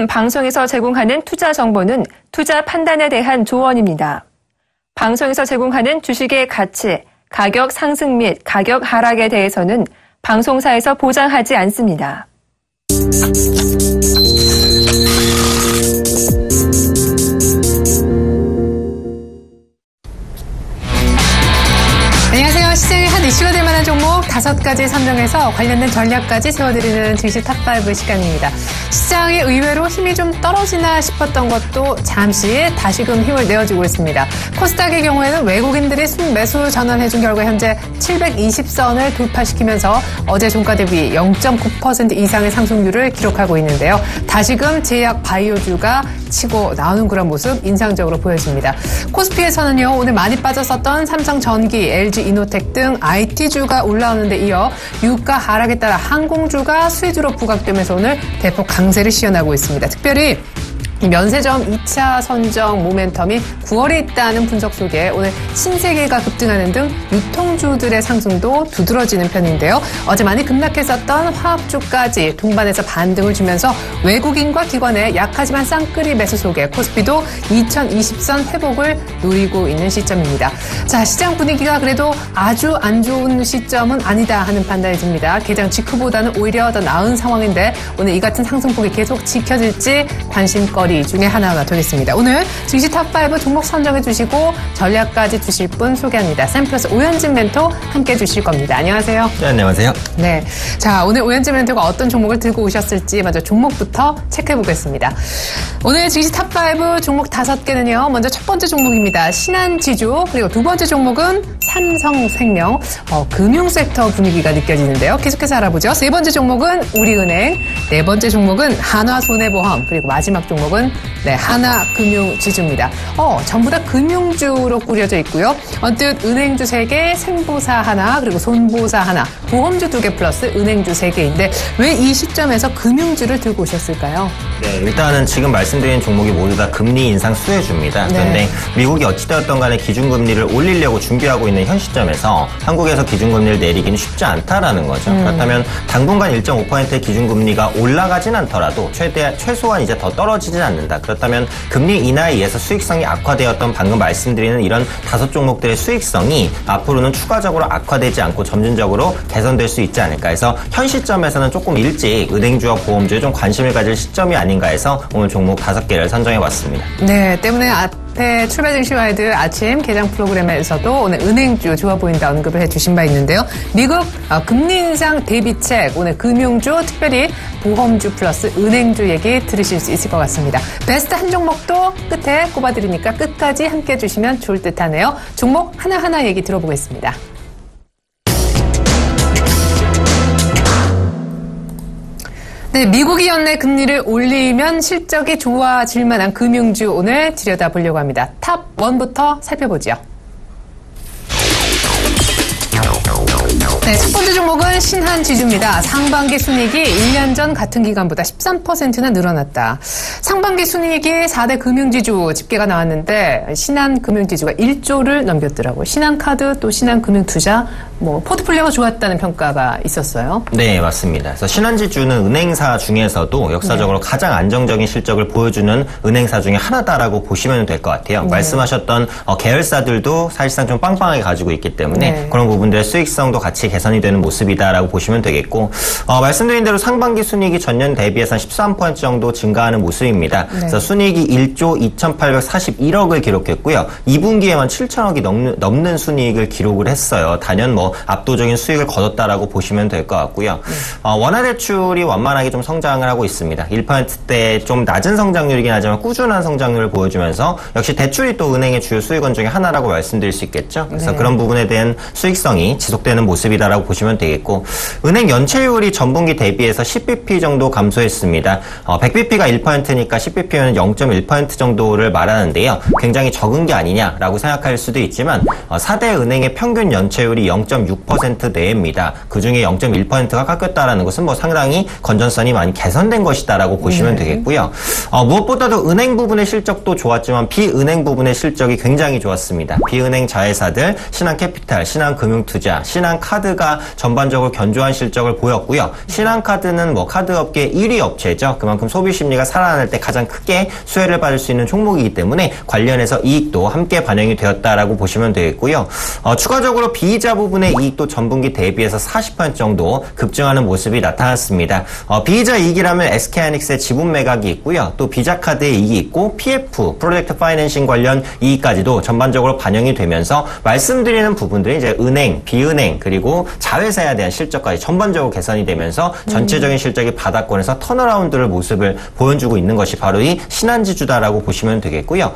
지금 방송에서 제공하는 투자 정보는 투자 판단에 대한 조언입니다. 방송에서 제공하는 주식의 가치, 가격 상승 및 가격 하락에 대해서는 방송사에서 보장하지 않습니다. 안녕하세요. 시장의 한 이슈가 될 만한 종목 5가지 선정해서 관련된 전략까지 세워드리는 증시 탑5 시간입니다. 시장이 의외로 힘이 좀 떨어지나 싶었던 것도 잠시 다시금 힘을 내어주고 있습니다. 코스닥의 경우에는 외국인들이 순매수 전환해준 결과 현재 720선을 돌파시키면서 어제 종가 대비 0.9% 이상의 상승률을 기록하고 있는데요. 다시금 제약 바이오주가 치고 나오는 그런 모습 인상적으로 보여집니다. 코스피에서는요, 오늘 많이 빠졌었던 삼성전기, LG이노텍 등 IT주가 올라오는데 이어 유가 하락에 따라 항공주가 수혜주로 부각되면서 오늘 대폭 강세를 시현하고 있습니다. 특별히 면세점 2차 선정 모멘텀이 9월에 있다는 분석 속에 오늘 신세계가 급등하는 등 유통주들의 상승도 두드러지는 편인데요. 어제 많이 급락했었던 화학주까지 동반해서 반등을 주면서 외국인과 기관의 약하지만 쌍끌이 매수 속에 코스피도 2020선 회복을 노리고 있는 시점입니다. 자, 시장 분위기가 그래도 아주 안 좋은 시점은 아니다 하는 판단이 듭니다. 개장 직후보다는 오히려 더 나은 상황인데 오늘 이 같은 상승폭이 계속 지켜질지 관심거리 중에 하나가 되겠습니다. 오늘 증시 탑5 종목 선정해 주시고 전략까지 주실 분 소개합니다. 샘플러스 오현진 멘토 함께 주실 겁니다. 안녕하세요. 네, 안녕하세요. 네, 자, 오늘 오현진 멘토가 어떤 종목을 들고 오셨을지 먼저 종목부터 체크해 보겠습니다. 오늘 증시 탑5 종목 5개는요. 먼저 첫 번째 종목입니다. 신한지주, 그리고 두 번째 종목은 삼성생명, 금융섹터 분위기가 느껴지는데요. 계속해서 알아보죠. 세 번째 종목은 우리은행, 네 번째 종목은 한화손해보험, 그리고 마지막 종목은 하나금융지주입니다. 전부 다 금융주로 꾸려져 있고요. 언뜻 은행주 3개, 생보사 하나, 그리고 손보사 하나, 보험주 2개 플러스 은행주 3개인데 왜 이 시점에서 금융주를 들고 오셨을까요? 네, 일단은 지금 말씀드린 종목이 모두 다 금리 인상 수혜주입니다. 그런데 미국이 어찌되었던 간에 기준금리를 올리려고 준비하고 있는 현 시점에서 한국에서 기준금리를 내리기는 쉽지 않다라는 거죠. 그렇다면 당분간 1.5%의 기준금리가 올라가진 않더라도 최소한 이제 더 떨어지진 않는다. 그렇다면 금리 인하에 의해서 수익성이 악화되었던 방금 말씀드리는 이런 5종목들의 수익성이 앞으로는 추가적으로 악화되지 않고 점진적으로 개선될 수 있지 않을까 해서 현 시점에서는 조금 일찍 은행주와 보험주에 좀 관심을 가질 시점이 아닌가 해서 오늘 종목 5개를 선정해봤습니다. 네, 때문에 앞에 출발 증시 와이드 아침 개장 프로그램에서도 오늘 은행주 좋아 보인다 언급을 해주신 바 있는데요. 미국 금리 인상 대비책, 오늘 금융주, 특별히 보험주 플러스 은행주 얘기 들으실 수 있을 것 같습니다. 베스트 한 종목도 끝에 꼽아드리니까 끝까지 함께 해주시면 좋을 듯하네요. 종목 하나하나 얘기 들어보겠습니다. 네, 미국이 연내 금리를 올리면 실적이 좋아질 만한 금융주 오늘 들여다보려고 합니다. 탑 1부터 살펴보죠. 네, 첫 번째 종목은 신한지주입니다. 상반기 순이익이 1년 전 같은 기간보다 13%나 늘어났다. 상반기 순이익이 4대 금융지주 집계가 나왔는데 신한금융지주가 1조를 넘겼더라고요. 신한카드 또 신한금융투자 포트폴리오가 좋았다는 평가가 있었어요. 네, 맞습니다. 그래서 신한지주는 은행사 중에서도 역사적으로 가장 안정적인 실적을 보여주는 은행사 중에 하나다라고 보시면 될 것 같아요. 말씀하셨던 계열사들도 사실상 좀 빵빵하게 가지고 있기 때문에 그런 부분들의 수익성도 같이 개선이 되는 모습이다라고 보시면 되겠고, 말씀드린 대로 상반기 순이익이 전년 대비해서 13% 정도 증가하는 모습입니다. 그래서 순이익이 1조 2,841억을 기록했고요. 2분기에만 7천억이 넘는 순이익을 기록을 했어요. 단연 압도적인 수익을 거뒀다라고 보시면 될 것 같고요. 원화대출이 완만하게 좀 성장을 하고 있습니다. 1%대 좀 낮은 성장률이긴 하지만 꾸준한 성장률을 보여주면서 역시 대출이 또 은행의 주요 수익원 중에 하나라고 말씀드릴 수 있겠죠. 그래서 그런 부분에 대한 수익성이 지속되는 모습이다라고 보시면 되겠고, 은행 연체율이 전분기 대비해서 10bp 정도 감소했습니다. 100bp가 1%니까 10bp면 0.1% 정도를 말하는데요. 굉장히 적은 게 아니냐라고 생각할 수도 있지만 4대 은행의 평균 연체율이 0.1% 0.6% 내외입니다. 그중에 0.1%가 깎였다라는 것은 뭐 상당히 건전성이 많이 개선된 것이다라고 보시면 되겠고요. 무엇보다도 은행 부분의 실적도 좋았지만 비은행 부분의 실적이 굉장히 좋았습니다. 비은행 자회사들, 신한캐피탈, 신한금융투자, 신한카드가 전반적으로 견조한 실적을 보였고요. 신한카드는 뭐 카드업계 1위 업체죠. 그만큼 소비 심리가 살아날 때 가장 크게 수혜를 받을 수 있는 종목이기 때문에 관련해서 이익도 함께 반영이 되었다라고 보시면 되겠고요. 추가적으로 비이자 부분의 이익도 전분기 대비해서 40% 정도 급증하는 모습이 나타났습니다. 비이자 이익이라면 SK하이닉스의 지분 매각이 있고요. 또 비자카드의 이익이 있고 PF, 프로젝트 파이낸싱 관련 이익까지도 전반적으로 반영이 되면서 말씀드리는 부분들이 이제 은행, 비은행 그리고 자회사에 대한 실적까지 전반적으로 개선이 되면서 전체적인 실적이 바닥권에서 턴어라운드를 모습을 보여주고 있는 것이 바로 이 신한지주다라고 보시면 되겠고요.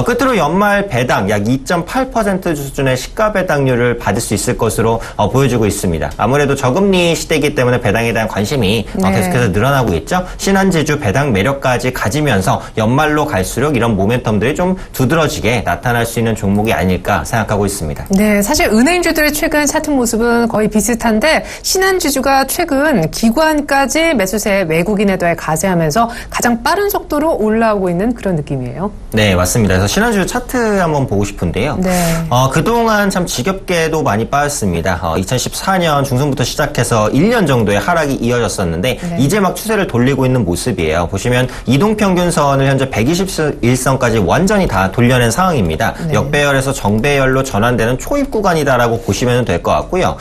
끝으로 연말 배당 약 2.8% 수준의 시가 배당률을 받을 수 있을 것으로 보여주고 있습니다. 아무래도 저금리 시대이기 때문에 배당에 대한 관심이 계속해서 늘어나고 있죠. 신한지주 배당 매력까지 가지면서 연말로 갈수록 이런 모멘텀들이 좀 두드러지게 나타날 수 있는 종목이 아닐까 생각하고 있습니다. 네, 사실 은행주들의 최근 차트 모습은 거의 비슷한데 신한지주가 최근 기관까지 매수세 외국인에도에 가세하면서 가장 빠른 속도로 올라오고 있는 그런 느낌이에요. 네, 맞습니다. 그래서 신한지주 차트 한번 보고 싶은데요. 네. 그동안 참 지겹게도 많이 빠졌습니다. 2014년 중순부터 시작해서 1년 정도의 하락이 이어졌었는데 이제 막 추세를 돌리고 있는 모습이에요. 보시면 이동평균선을 현재 121선까지 완전히 다 돌려낸 상황입니다. 역배열에서 정배열로 전환되는 초입 구간이다라고 보시면 될 것 같고요.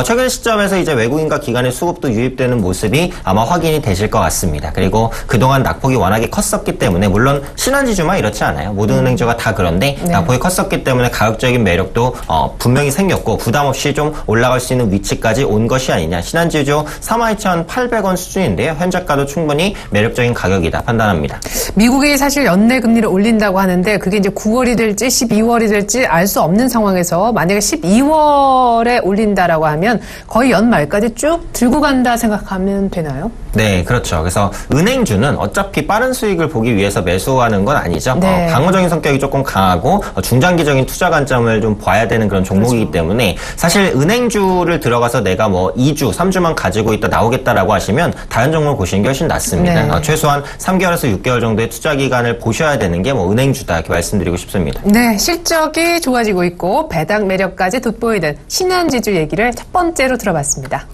최근 시점에서 이제 외국인과 기관의 수급도 유입되는 모습이 아마 확인이 되실 것 같습니다. 그리고 그동안 낙폭이 워낙에 컸었기 때문에 물론 신한지주만 이렇지 않아요. 모든 은행주가 다 그런데 낙폭이 컸었기 때문에 가격적인 매력도 분명히 생겼고 부담 없이 좀 올라갈 수 있는 위치까지 온 것이 아니냐. 신한지주 32,800원 수준인데요. 현재가도 충분히 매력적인 가격이다 판단합니다. 미국이 사실 연내 금리를 올린다고 하는데 그게 이제 9월이 될지 12월이 될지 알 수 없는 상황에서 만약에 12월에 올린다라고 하면 거의 연말까지 쭉 들고 간다 생각하면 되나요? 네, 그렇죠. 그래서 은행주는 어차피 빠른 수익을 보기 위해서 매수하는 건 아니죠. 네. 방어적인 성격이 조금 강하고 중장기적인 투자 관점을 좀 봐야 되는 그런 종목이기 때문에 사실 은행주를 들어가서 내가 뭐 2주, 3주만 가지고 있다 나오겠다라고 하시면 다른 종목을 보시는 게 훨씬 낫습니다. 네. 최소한 3개월에서 6개월 정도의 투자 기간을 보셔야 되는 게 뭐 은행주다 이렇게 말씀드리고 싶습니다. 네, 실적이 좋아지고 있고 배당 매력까지 돋보이는 신한지주 얘기를 첫 번째로 들어봤습니다.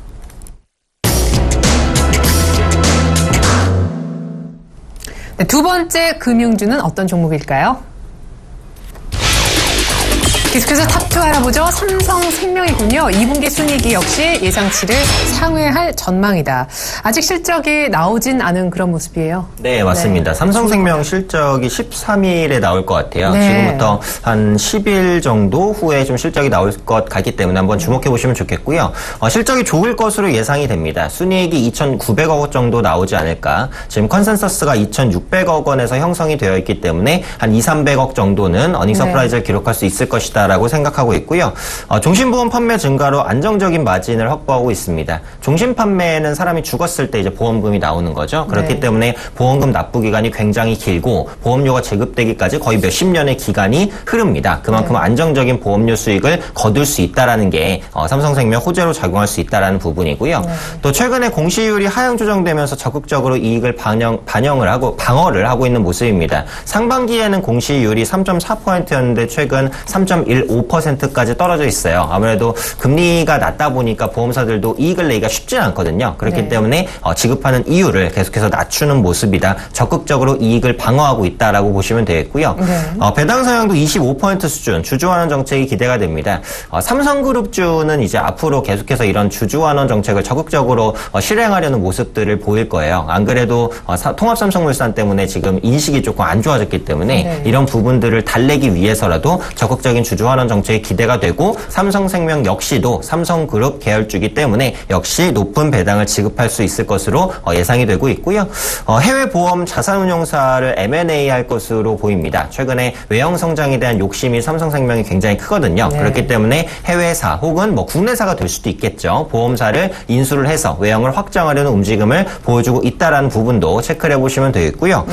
네, 두 번째 금융주는 어떤 종목일까요? 계속해서 탑2 알아보죠. 삼성생명이군요. 2분기 순이익이 역시 예상치를 상회할 전망이다. 아직 실적이 나오진 않은 그런 모습이에요. 네, 맞습니다. 삼성생명 실적이 13일에 나올 것 같아요. 네. 지금부터 한 10일 정도 후에 좀 실적이 나올 것 같기 때문에 한번 주목해 보시면 좋겠고요. 실적이 좋을 것으로 예상이 됩니다. 순이익이 2,900억 원 정도 나오지 않을까. 지금 컨센서스가 2,600억 원에서 형성이 되어 있기 때문에 한 2,300억 정도는 어닝 서프라이즈를 기록할 수 있을 것이다. 라고 생각하고 있고요. 종신보험 판매 증가로 안정적인 마진을 확보하고 있습니다. 종신 판매는 사람이 죽었을 때 이제 보험금이 나오는 거죠. 그렇기 때문에 보험금 납부 기간이 굉장히 길고 보험료가 제급되기까지 거의 몇십 년의 기간이 흐릅니다. 그만큼 안정적인 보험료 수익을 거둘 수 있다라는 게 삼성생명 호재로 작용할 수 있다라는 부분이고요. 또 최근에 공시율이 하향 조정되면서 적극적으로 이익을 반영을 하고 방어를 하고 있는 모습입니다. 상반기에는 공시율이 3.4%였는데 최근 3.15%까지 떨어져 있어요. 아무래도 금리가 낮다 보니까 보험사들도 이익을 내기가 쉽지 않거든요. 그렇기 때문에 지급하는 이율을 계속해서 낮추는 모습이다. 적극적으로 이익을 방어하고 있다라고 보시면 되겠고요. 배당 성향도 25% 수준, 주주환원 정책이 기대가 됩니다. 삼성그룹주는 이제 앞으로 계속해서 이런 주주환원 정책을 적극적으로 실행하려는 모습들을 보일 거예요. 안 그래도 통합삼성물산 때문에 지금 인식이 조금 안 좋아졌기 때문에 이런 부분들을 달래기 위해서라도 적극적인 주주환원 정책이 기대가 되고 삼성생명 역시도 삼성그룹 계열주기 때문에 역시 높은 배당을 지급할 수 있을 것으로 예상이 되고 있고요. 해외 보험 자산운용사를 M&A 할 것으로 보입니다. 최근에 외형 성장에 대한 욕심이 삼성생명이 굉장히 크거든요. 그렇기 때문에 해외사 혹은 뭐 국내사가 될 수도 있겠죠. 보험사를 인수를 해서 외형을 확장하려는 움직임을 보여주고 있다라는 부분도 체크를 해보시면 되겠고요.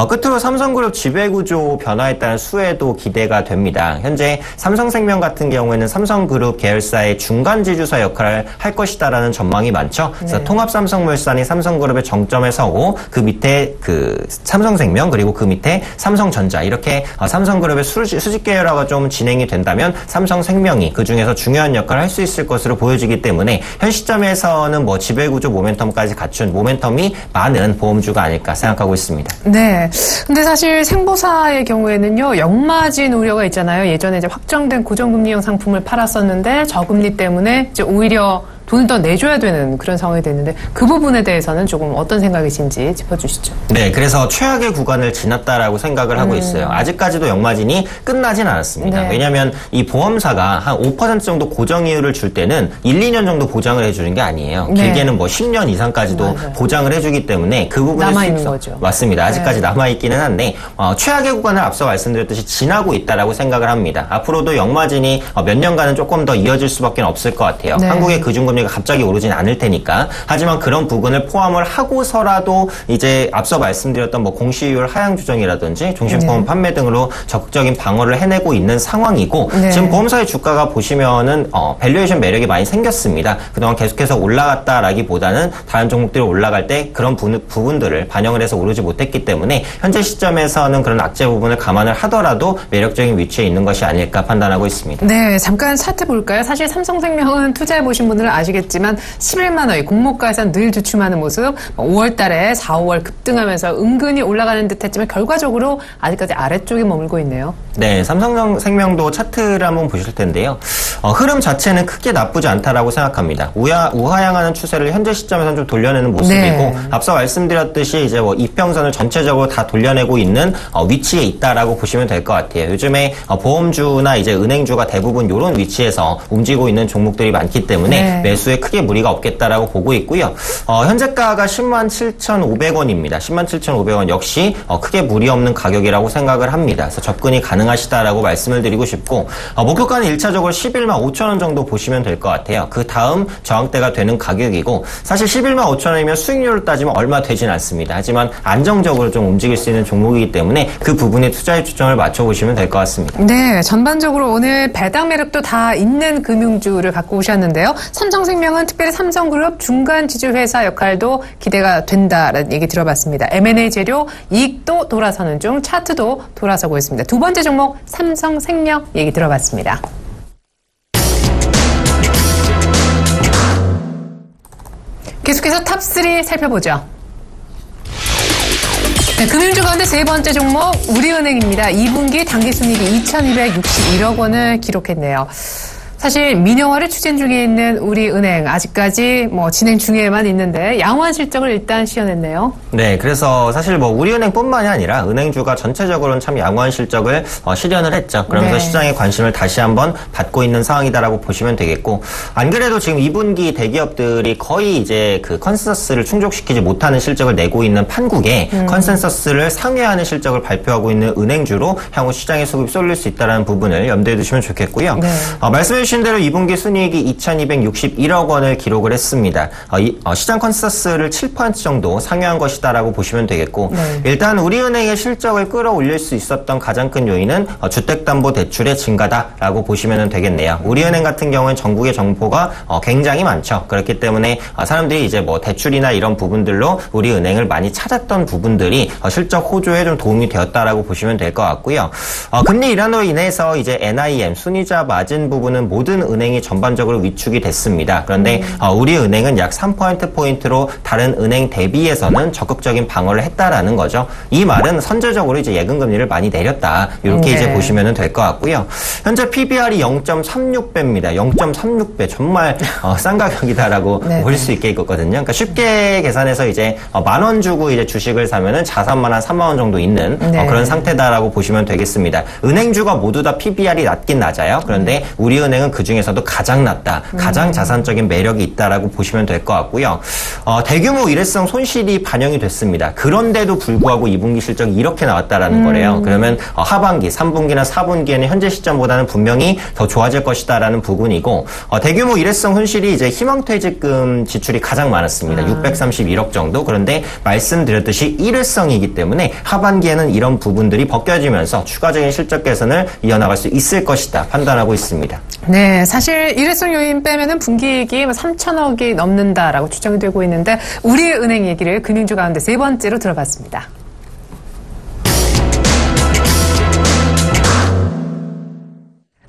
끝으로 삼성그룹 지배구조 변화에 따른 수혜도 기대가 됩니다. 현재 삼성생명 같은 경우에는 삼성그룹 계열사의 중간 지주사 역할을 할 것이다라는 전망이 많죠. 그래서 통합삼성물산이 삼성그룹의 정점에 서고 그 밑에 그 삼성생명 그리고 그 밑에 삼성전자 이렇게 삼성그룹의 수직 계열화가 좀 진행이 된다면 삼성생명이 그 중에서 중요한 역할을 할 수 있을 것으로 보여지기 때문에 현 시점에서는 뭐 지배구조 모멘텀까지 갖춘 모멘텀이 많은 보험주가 아닐까 생각하고 있습니다. 네. 근데 사실 생보사의 경우에는요, 역마진 우려가 있잖아요. 예전에 이제 확정된 고정금리형 상품을 팔았었는데 저금리 때문에 이제 오히려 돈을 더 내줘야 되는 그런 상황이 됐는데 그 부분에 대해서는 조금 어떤 생각이신지 짚어주시죠. 네, 그래서 최악의 구간을 지났다라고 생각을 하고 있어요. 아직까지도 역마진이 끝나진 않았습니다. 네. 왜냐하면 이 보험사가 한 5% 정도 고정이율을 줄 때는 1, 2년 정도 보장을 해주는 게 아니에요. 네. 길게는 뭐 10년 이상까지도 맞아요. 보장을 해주기 때문에 그 부분에 남아있는 거죠. 맞습니다. 아직까지 네. 남아있기는 한데 최악의 구간을 앞서 말씀드렸듯이 지나고 있다라고 생각을 합니다. 앞으로도 역마진이 몇 년간은 조금 더 이어질 수밖에 없을 것 같아요. 네. 한국의 그중금리가 갑자기 오르진 않을 테니까. 하지만 그런 부분을 포함을 하고서라도 이제 앞서 말씀드렸던 뭐 공시율 하향 조정이라든지 종신보험 판매 등으로 적극적인 방어를 해내고 있는 상황이고 네. 지금 보험사의 주가가 보시면은 밸류에이션 매력이 많이 생겼습니다. 그동안 계속해서 올라갔다라기보다는 다른 종목들이 올라갈 때 그런 부분들을 반영을 해서 오르지 못했기 때문에 현재 시점에서는 그런 악재 부분을 감안을 하더라도 매력적인 위치에 있는 것이 아닐까 판단하고 있습니다. 네, 잠깐 차트 볼까요? 사실 삼성생명은 투자해보신 분들은 아시겠지만 11만 원이 공모가에서 늘 주춤하는 모습 5월 달에 4, 5월 급등하면서 은근히 올라가는 듯 했지만 결과적으로 아직까지 아래쪽에 머물고 있네요. 네, 삼성생명도 차트를 한번 보실 텐데요. 흐름 자체는 크게 나쁘지 않다라고 생각합니다. 우하향하는 추세를 현재 시점에서는 좀 돌려내는 모습이고 네. 앞서 말씀드렸듯이 이제 뭐 이평선을 전체적으로 다 돌려내고 있는 위치에 있다라고 보시면 될 것 같아요. 요즘에 보험주나 이제 은행주가 대부분 이런 위치에서 움직이고 있는 종목들이 많기 때문에 네. 매수에 크게 무리가 없겠다라고 보고 있고요. 현재가가 107,500원입니다. 107,500원 역시 크게 무리 없는 가격이라고 생각을 합니다. 그래서 접근이 가능하시다라고 말씀을 드리고 싶고 목표가는 1차적으로 115,000원 정도 보시면 될 것 같아요. 그 다음 저항대가 되는 가격이고 사실 115,000원이면 수익률을 따지면 얼마 되진 않습니다. 하지만 안정적으로 좀 움직일 수 있는 종목이기 때문에 그 부분에 투자의 초점을 맞춰보시면 될 것 같습니다. 네, 전반적으로 오늘 배당 매력도 다 있는 금융주를 갖고 오셨는데요. 삼성생명은 특별히 삼성그룹 중간 지주회사 역할도 기대가 된다라는 얘기 들어봤습니다. M&A 재료 이익도 돌아서는 중 차트도 돌아서고 있습니다. 두 번째 종목 삼성생명 얘기 들어봤습니다. 계속해서 탑3 살펴보죠. 네, 금융주 가운데 세 번째 종목 우리은행입니다. 2분기 당기순이익이 2,261억 원을 기록했네요. 사실 민영화를 추진 중에 있는 우리은행 아직까지 뭐 진행 중에만 있는데 양호한 실적을 일단 시현했네요. 네, 그래서 사실 뭐 우리은행뿐만이 아니라 은행주가 전체적으로는 참 양호한 실적을 실현을 했죠. 그러면서 네. 시장의 관심을 다시 한번 받고 있는 상황이다라고 보시면 되겠고 안 그래도 지금 2분기 대기업들이 거의 이제 그 컨센서스를 충족시키지 못하는 실적을 내고 있는 판국에 컨센서스를 상회하는 실적을 발표하고 있는 은행주로 향후 시장의 수급이 쏠릴 수 있다는 부분을 염두에 두시면 좋겠고요. 네. 말씀해 주신 대로 2분기 순이익이 2,261억 원을 기록을 했습니다. 시장 컨센서스를 7% 정도 상회한 것이다라고 보시면 되겠고 네. 일단 우리은행의 실적을 끌어올릴 수 있었던 가장 큰 요인은 주택담보대출의 증가다라고 보시면 되겠네요. 우리은행 같은 경우는 전국의 점포가 굉장히 많죠. 그렇기 때문에 사람들이 이제 뭐 대출이나 이런 부분들로 우리은행을 많이 찾았던 부분들이 실적 호조에 좀 도움이 되었다라고 보시면 될 것 같고요. 금리 인하로 인해서 이제 NIM 순이자 마진 부분은 모든 은행이 전반적으로 위축이 됐습니다. 그런데 우리은행은 약 3%포인트로 다른 은행 대비해서는 적극적인 방어를 했다라는 거죠. 이 말은 선제적으로 이제 예금금리를 많이 내렸다. 이렇게 네. 이제 보시면 될 것 같고요. 현재 PBR이 0.36배입니다. 0.36배. 정말 싼 가격이다라고 네. 볼 수 있겠거든요. 그러니까 쉽게 계산해서 이제 10,000원 주고 이제 주식을 사면은 자산만 한 3만 원 정도 있는 네. 그런 상태다라고 보시면 되겠습니다. 은행주가 모두 다 PBR이 낮긴 낮아요. 그런데 우리은행은 실적은 그중에서도 가장 낮다. 가장 자산적인 매력이 있다라고 보시면 될 것 같고요. 대규모 일회성 손실이 반영이 됐습니다. 그런데도 불구하고 2분기 실적이 이렇게 나왔다라는 거래요. 그러면 하반기, 3분기나 4분기에는 현재 시점보다는 분명히 더 좋아질 것이다라는 부분이고 대규모 일회성 손실이 이제 희망퇴직금 지출이 가장 많았습니다. 631억 정도. 그런데 말씀드렸듯이 일회성이기 때문에 하반기에는 이런 부분들이 벗겨지면서 추가적인 실적 개선을 이어나갈 수 있을 것이다 판단하고 있습니다. 네, 사실 일회성 요인 빼면은 분기이익이 3천억이 넘는다라고 추정이 되고 있는데 우리은행 얘기를 금융주 가운데 세 번째로 들어봤습니다.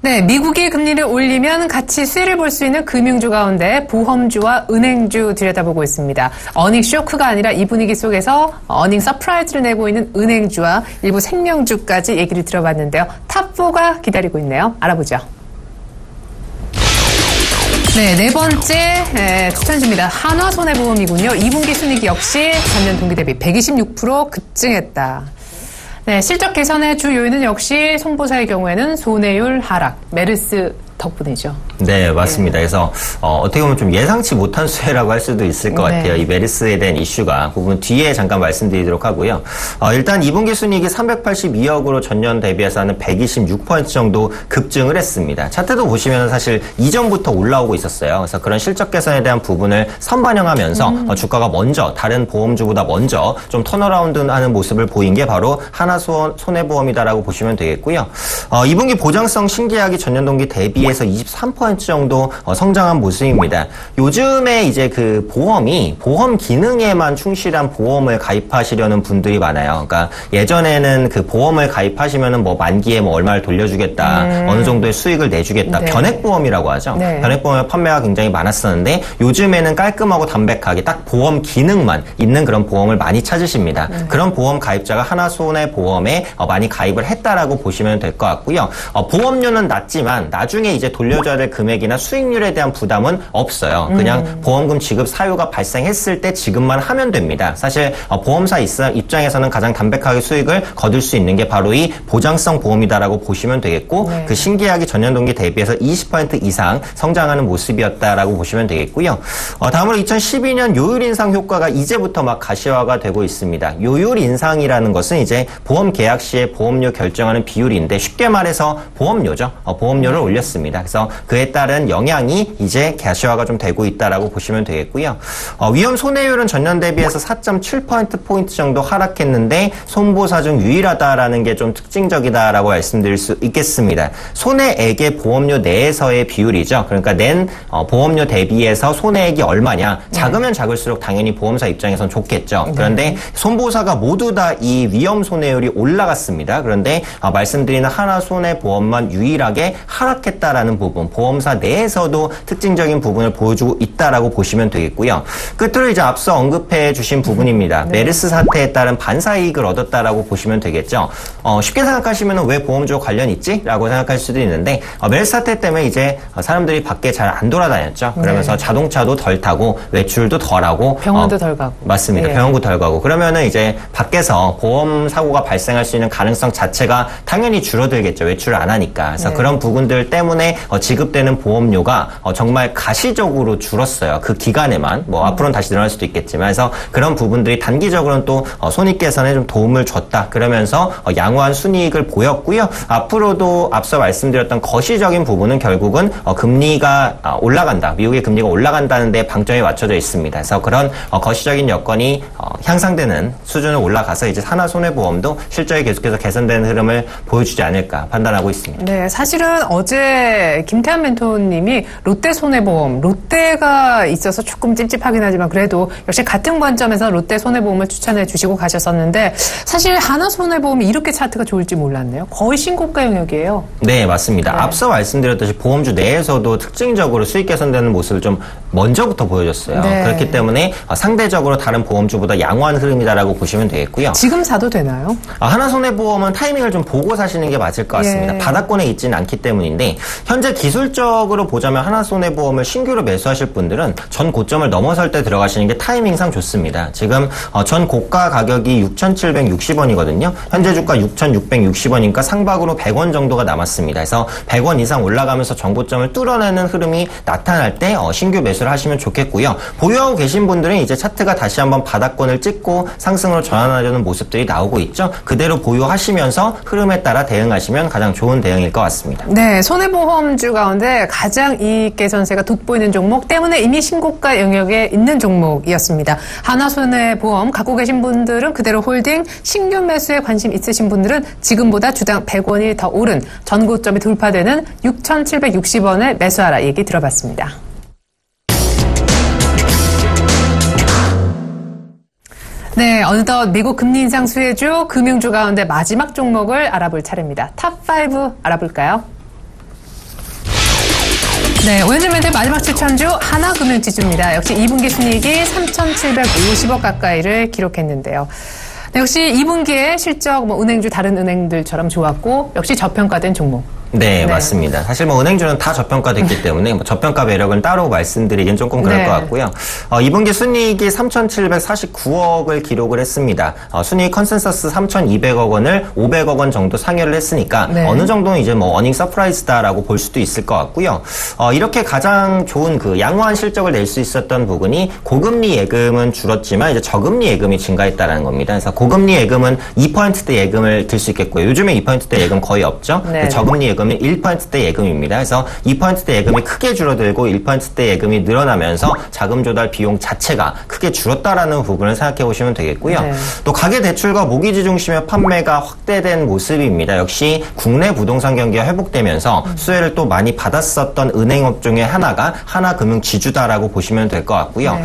네, 미국이 금리를 올리면 같이 수혜를 볼 수 있는 금융주 가운데 보험주와 은행주 들여다보고 있습니다. 어닝 쇼크가 아니라 이 분위기 속에서 어닝 서프라이즈를 내고 있는 은행주와 일부 생명주까지 얘기를 들어봤는데요. 탑4가 기다리고 있네요. 알아보죠. 네, 네 번째 추천주입니다. 한화손해보험이군요. 2분기 순이익 역시 전년 동기 대비 126% 급증했다. 네, 실적 개선의 주 요인은 역시 손보사의 경우에는 손해율 하락, 메르스 덕분이죠. 네, 맞습니다. 그래서 어떻게 보면 좀 예상치 못한 수혜라고 할 수도 있을 것 같아요. 이 메르스에 대한 이슈가. 그 부분 뒤에 잠깐 말씀드리도록 하고요. 일단 2분기 순이익이 382억으로 전년 대비해서는 126% 정도 급증을 했습니다. 차트도 보시면 사실 이전부터 올라오고 있었어요. 그래서 그런 실적 개선에 대한 부분을 선반영하면서 주가가 먼저 다른 보험주보다 먼저 좀 턴어라운드하는 모습을 보인 게 바로 하나손해보험이다라고 보시면 되겠고요. 2분기 보장성 신계약이 전년 동기 대비해서 23% 정도 성장한 모습입니다. 요즘에 이제 그 보험이 보험 기능에만 충실한 보험을 가입하시려는 분들이 많아요. 그러니까 예전에는 그 보험을 가입하시면은 뭐 만기에 뭐 얼마를 돌려주겠다, 어느 정도의 수익을 내주겠다, 네. 변액보험이라고 하죠. 네. 변액보험의 판매가 굉장히 많았었는데 요즘에는 깔끔하고 담백하게 딱 보험 기능만 있는 그런 보험을 많이 찾으십니다. 그런 보험 가입자가 하나손해보험에 많이 가입을 했다라고 보시면 될 것 같고요. 보험료는 낮지만 나중에 이제 돌려줘야 될 금액이나 수익률에 대한 부담은 없어요. 그냥 보험금 지급 사유가 발생했을 때 지급만 하면 됩니다. 사실 보험사 입장에서는 가장 담백하게 수익을 거둘 수 있는 게 바로 이 보장성 보험이다라고 보시면 되겠고 네. 그 신계약이 전년 동기 대비해서 20% 이상 성장하는 모습이었다라고 보시면 되겠고요. 다음으로 2012년 요율 인상 효과가 이제부터 막 가시화가 되고 있습니다. 요율 인상이라는 것은 이제 보험 계약 시에 보험료 결정하는 비율인데 쉽게 말해서 보험료죠. 보험료를 올렸습니다. 그래서 그에 따른 영향이 이제 가시화가 좀 되고 있다라고 보시면 되겠고요. 위험 손해율은 전년 대비해서 4.7%포인트 정도 하락했는데 손보사 중 유일하다라는 게 좀 특징적이다라고 말씀드릴 수 있겠습니다. 손해액의 보험료 내에서의 비율이죠. 그러니까 낸 보험료 대비해서 손해액이 얼마냐. 작으면 작을수록 당연히 보험사 입장에선 좋겠죠. 그런데 손보사가 모두 다 이 위험 손해율이 올라갔습니다. 그런데 말씀드리는 하나손해보험만 유일하게 하락했다라는 부분, 보험사 내에서도 특징적인 부분을 보여주고 있다라고 보시면 되겠고요. 끝으로 이제 앞서 언급해 주신 부분입니다. 메르스 사태에 따른 반사이익을 얻었다라고 보시면 되겠죠. 쉽게 생각하시면 왜 보험주와 관련이 있지? 라고 생각할 수도 있는데 메르스 사태 때문에 이제 사람들이 밖에 잘 안 돌아다녔죠. 그러면서 자동차도 덜 타고 외출도 덜 하고 병원도 덜 가고. 맞습니다. 네. 병원도 덜 가고 그러면은 이제 밖에서 보험 사고가 발생할 수 있는 가능성 자체가 당연히 줄어들겠죠. 외출을 안 하니까. 그래서 그런 부분들 때문에 지급되는 보험료가 정말 가시적으로 줄었어요. 그 기간에만. 뭐 앞으로는 다시 늘어날 수도 있겠지만 그래서 그런 부분들이 단기적으로는 또 손익 개선에 좀 도움을 줬다. 그러면서 양호한 순이익을 보였고요. 앞으로도 앞서 말씀드렸던 거시적인 부분은 결국은 금리가 올라간다. 미국의 금리가 올라간다는 데 방점이 맞춰져 있습니다. 그래서 그런 거시적인 여건이 향상되는 수준을 올라가서 이제 하나손해보험도 실적이 계속해서 개선되는 흐름을 보여주지 않을까 판단하고 있습니다. 네, 사실은 어제 김태환 멘토님이 롯데손해보험, 롯데가 있어서 조금 찝찝하긴 하지만 그래도 역시 같은 관점에서 롯데손해보험을 추천해 주시고 가셨었는데 사실 하나손해보험이 이렇게 차트가 좋을지 몰랐네요. 거의 신고가 영역이에요. 네, 맞습니다. 네. 앞서 말씀드렸듯이 보험주 내에서도 특징적으로 수익 개선되는 모습을 좀 먼저부터 보여줬어요. 네. 그렇기 때문에 상대적으로 다른 보험주보다 양호한 흐름이다라고 보시면 되겠고요. 지금 사도 되나요? 하나손해보험은 타이밍을 좀 보고 사시는 게 맞을 것 같습니다. 예. 바닥권에 있지는 않기 때문인데 현재 기술적으로 보자면 하나손해보험을 신규로 매수하실 분들은 전 고점을 넘어설 때 들어가시는 게 타이밍상 좋습니다. 지금 전 고가 가격이 6,760원이거든요. 현재 주가 6,660원이니까 상박으로 100원 정도가 남았습니다. 그래서 100원 이상 올라가면서 전고점을 뚫어내는 흐름이 나타날 때 신규 매수를 하시면 좋겠고요. 보유하고 계신 분들은 이제 차트가 다시 한번 바닥권을 찍고 상승으로 전환하려는 모습들이 나오고 있죠. 그대로 보유하시면서 흐름에 따라 대응하시면 가장 좋은 대응일 것 같습니다. 네, 손해보험주 가운데 가장 이익 개선세가 돋보이는 종목 때문에 이미 신고가 영역에 있는 종목이었습니다. 하나손해보험 갖고 계신 분들은 그대로 홀딩, 신규 매수에 관심 있으신 분들은 지금보다 주당 100원이 더 오른 전고점이 돌파되는 6,760원에 매수하라 얘기 들어봤습니다. 네, 어느덧 미국 금리 인상 수혜주, 금융주 가운데 마지막 종목을 알아볼 차례입니다. 탑5 알아볼까요? 네, 오현준멘트의 마지막 추천주 하나금융지주입니다. 역시 2분기 순이익이 3,750억 가까이를 기록했는데요. 네, 역시 2분기에 실적 은행주 다른 은행들처럼 좋았고 역시 저평가된 종목. 네, 맞습니다. 사실 은행주는 다 저평가됐기 때문에 저평가 매력은 따로 말씀드리긴 조금 그럴 것 같고요. 2분기 순이익이 3,749억을 기록을 했습니다. 순이익 컨센서스 3,200억 원을 500억 원 정도 상회를 했으니까 어느 정도는 이제 어닝 서프라이즈다라고 볼 수도 있을 것 같고요. 이렇게 가장 좋은 양호한 실적을 낼 수 있었던 부분이 고금리 예금은 줄었지만 이제 저금리 예금이 증가했다는 겁니다. 그래서 고금리 예금은 2%대 예금을 들 수 있겠고요. 요즘에 2%대 예금 거의 없죠. 저금리 예금은 1%대 예금입니다. 그래서 2%대 예금이 크게 줄어들고 1%대 예금이 늘어나면서 자금 조달 비용 자체가 크게 줄었다라는 부분을 생각해 보시면 되겠고요. 또 가계대출과 모기지 중심의 판매가 확대된 모습입니다. 역시 국내 부동산 경기가 회복되면서 수혜를 또 많이 받았었던 은행업 중에 하나가 하나금융지주다라고 보시면 될 것 같고요.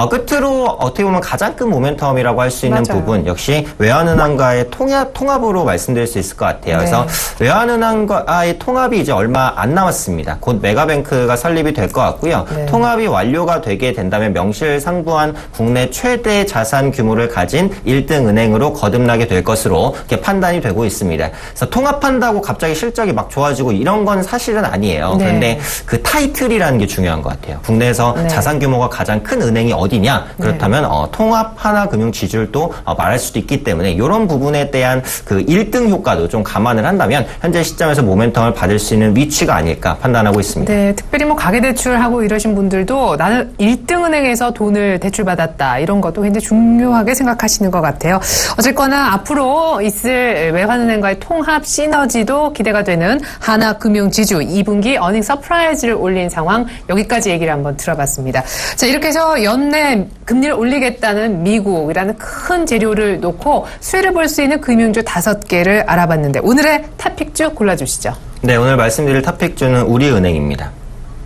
끝으로 어떻게 보면 가장 큰 모멘텀이라고 할 수 있는 부분 역시 외환은행과의 통합으로 말씀드릴 수 있을 것 같아요. 그래서 외환은행과의 통합이 이제 얼마 안 남았습니다. 곧 메가뱅크가 설립이 될 것 같고요. 통합이 완료가 되게 된다면 명실상부한 국내 최대 자산 규모를 가진 1등 은행으로 거듭나게 될 것으로 이렇게 판단이 되고 있습니다. 그래서 통합한다고 갑자기 실적이 막 좋아지고 이런 건 사실은 아니에요. 그런데 그 타이틀이라는 게 중요한 것 같아요. 국내에서 자산 규모가 가장 큰 은행이 어디냐? 그렇다면 통합 하나금융지주를 또 말할 수도 있기 때문에 이런 부분에 대한 그 1등 효과도 좀 감안을 한다면 현재 시점에서 모멘텀을 받을 수 있는 위치가 아닐까 판단하고 있습니다. 네, 특별히 가계대출하고 이러신 분들도 나는 1등 은행에서 돈을 대출받았다 이런 것도 굉장히 중요하게 생각하시는 것 같아요. 어쨌거나 앞으로 있을 외환은행과의 통합 시너지도 기대가 되는 하나금융지주 2분기 어닝 서프라이즈를 올린 상황 여기까지 얘기를 한번 들어봤습니다. 자, 이렇게 해서 연내 금리를 올리겠다는 미국이라는 큰 재료를 놓고 수혜를 볼 수 있는 금융주 5개를 알아봤는데 오늘의 탑픽주 골라주시죠. 네, 오늘 말씀드릴 탑픽주는 우리은행입니다.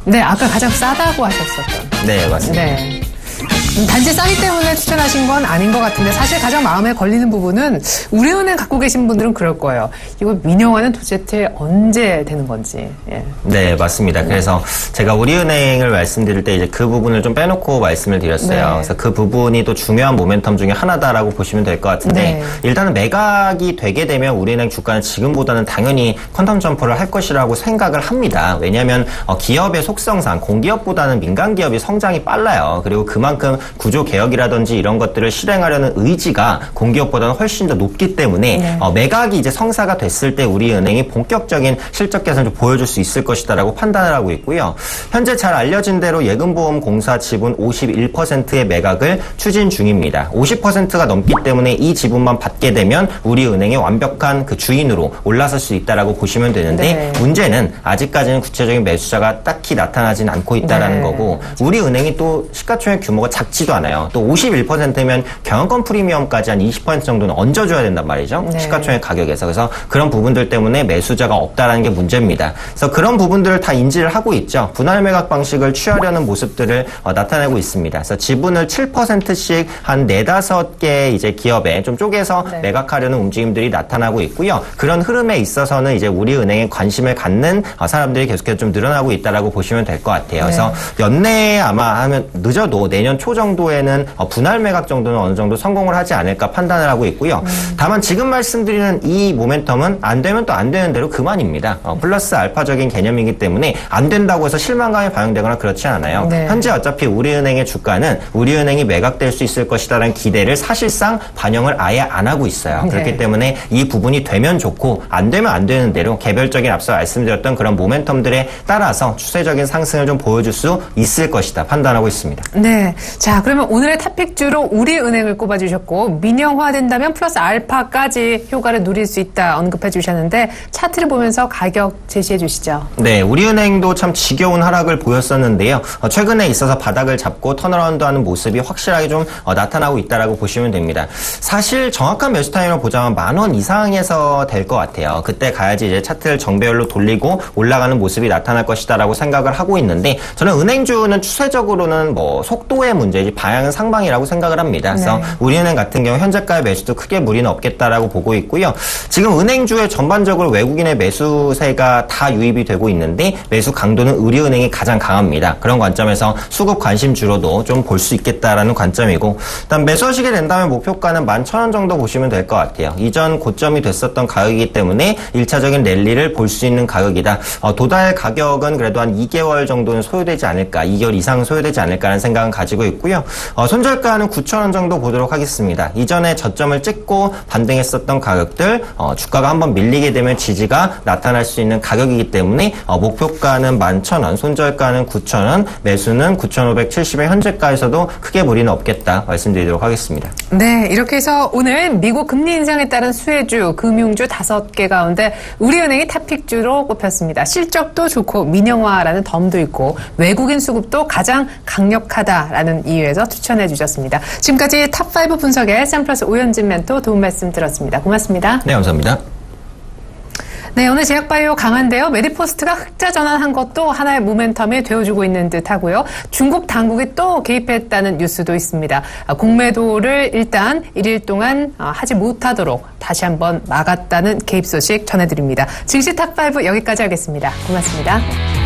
네, 아까 가장 싸다고 하셨었던. 네, 맞습니다. 네. 단지 싸기 때문에 추천하신 건 아닌 것 같은데 사실 가장 마음에 걸리는 부분은 우리은행 갖고 계신 분들은 그럴 거예요. 이거 민영화는 도대체 언제 되는 건지. 예. 네, 맞습니다. 그래서 제가 우리은행을 말씀드릴 때 이제 그 부분을 좀 빼놓고 말씀을 드렸어요. 그래서 그 부분이 또 중요한 모멘텀 중에 하나다라고 보시면 될 것 같은데 일단은 매각이 되게 되면 우리은행 주가는 지금보다는 당연히 퀀텀 점프를 할 것이라고 생각을 합니다. 왜냐하면 기업의 속성상 공기업보다는 민간기업이 성장이 빨라요. 그리고 그만큼 구조 개혁이라든지 이런 것들을 실행하려는 의지가 공기업보다는 훨씬 더 높기 때문에 매각이 이제 성사가 됐을 때 우리은행이 본격적인 실적 개선을 좀 보여줄 수 있을 것이다라고 판단을 하고 있고요. 현재 잘 알려진 대로 예금보험공사 지분 51%의 매각을 추진 중입니다. 50%가 넘기 때문에 이 지분만 받게 되면 우리은행의 완벽한 그 주인으로 올라설 수 있다라고 보시면 되는데 문제는 아직까지는 구체적인 매수자가 딱히 나타나진 않고 있다라는 거고 우리은행이 또 시가총액 규모가 작지도 않아요. 또 51%면 경영권 프리미엄까지 한 20% 정도는 얹어줘야 된단 말이죠. 시가총액 가격에서. 그래서 그런 부분들 때문에 매수자가 없다라는 게 문제입니다. 그래서 그런 부분들을 다 인지를 하고 있죠. 분할 매각 방식을 취하려는 모습들을 나타내고 있습니다. 그래서 지분을 7%씩 한 4-5개 이제 기업에 좀 쪼개서 매각하려는 움직임들이 나타나고 있고요. 그런 흐름에 있어서는 이제 우리은행에 관심을 갖는 사람들이 계속해서 좀 늘어나고 있다라고 보시면 될 것 같아요. 그래서 연내에 아마 하면 늦어도 내년 초 정도에는 분할 매각 정도는 어느 정도 성공을 하지 않을까 판단을 하고 있고요. 다만 지금 말씀드리는 이 모멘텀은 안 되면 또 안 되는 대로 그만입니다. 플러스 알파적인 개념이기 때문에 안 된다고 해서 실망감이 반영되거나 그렇지 않아요. 네. 현재 어차피 우리은행의 주가는 우리은행이 매각될 수 있을 것이라는 기대를 사실상 반영을 아예 안 하고 있어요. 네. 그렇기 때문에 이 부분이 되면 좋고 안 되면 안 되는 대로 개별적인 앞서 말씀드렸던 그런 모멘텀들에 따라서 추세적인 상승을 좀 보여줄 수 있을 것이다 판단하고 있습니다. 네. 자, 그러면 오늘의 탑픽주로 우리은행을 꼽아주셨고 민영화된다면 플러스 알파까지 효과를 누릴 수 있다 언급해 주셨는데 차트를 보면서 가격 제시해 주시죠. 네, 우리은행도 참 지겨운 하락을 보였었는데요. 최근에 있어서 바닥을 잡고 턴어라운드하는 모습이 확실하게 좀 나타나고 있다라고 보시면 됩니다. 사실 정확한 매수 타임을 보자면 10,000원 이상에서 될 것 같아요. 그때 가야지 이제 차트를 정배열로 돌리고 올라가는 모습이 나타날 것이다라고 생각을 하고 있는데 저는 은행주는 추세적으로는 뭐 속도의 문제지 방향은 상방이라고 생각을 합니다. 그래서 네. 우리은행 같은 경우 현재가의 매수도 크게 무리는 없겠다라고 보고 있고요. 지금 은행주에 전반적으로 외국인의 매수세가 다 유입이 되고 있는데 매수 강도는 우리은행이 가장 강합니다. 그런 관점에서 수급 관심주로도 좀 볼 수 있겠다라는 관점이고 일단 매수하시게 된다면 목표가는 11,000원 정도 보시면 될 것 같아요. 이전 고점이 됐었던 가격이기 때문에 1차적인 랠리를 볼 수 있는 가격이다. 도달 가격은 그래도 한 2개월 정도는 소요되지 않을까, 2개월 이상 소요되지 않을까라는 생각은 가지고 있고요. 손절가는 9,000원 정도 보도록 하겠습니다. 이전에 저점을 찍고 반등했었던 가격들, 주가가 한번 밀리게 되면 지지가 나타날 수 있는 가격이기 때문에 목표가는 11,000원, 손절가는 9,000원, 매수는 9,570원 현재가에서도 크게 무리는 없겠다 말씀드리도록 하겠습니다. 네, 이렇게 해서 오늘 미국 금리 인상에 따른 수혜주, 금융주 5개 가운데 우리은행이 탑픽주로 꼽혔습니다. 실적도 좋고 민영화라는 덤도 있고 외국인 수급도 가장 강력하다라는 이유에서 추천해 주셨습니다. 지금까지 탑5 분석에 샘플러스 오현진 멘토 도움 말씀 들었습니다. 고맙습니다. 네, 감사합니다. 네, 오늘 제약바이오 강한데요. 메디포스트가 흑자 전환한 것도 하나의 모멘텀이 되어주고 있는 듯하고요. 중국 당국이 또 개입했다는 뉴스도 있습니다. 공매도를 일단 1일 동안 하지 못하도록 다시 한번 막았다는 개입 소식 전해드립니다. 증시 탑5 여기까지 하겠습니다. 고맙습니다.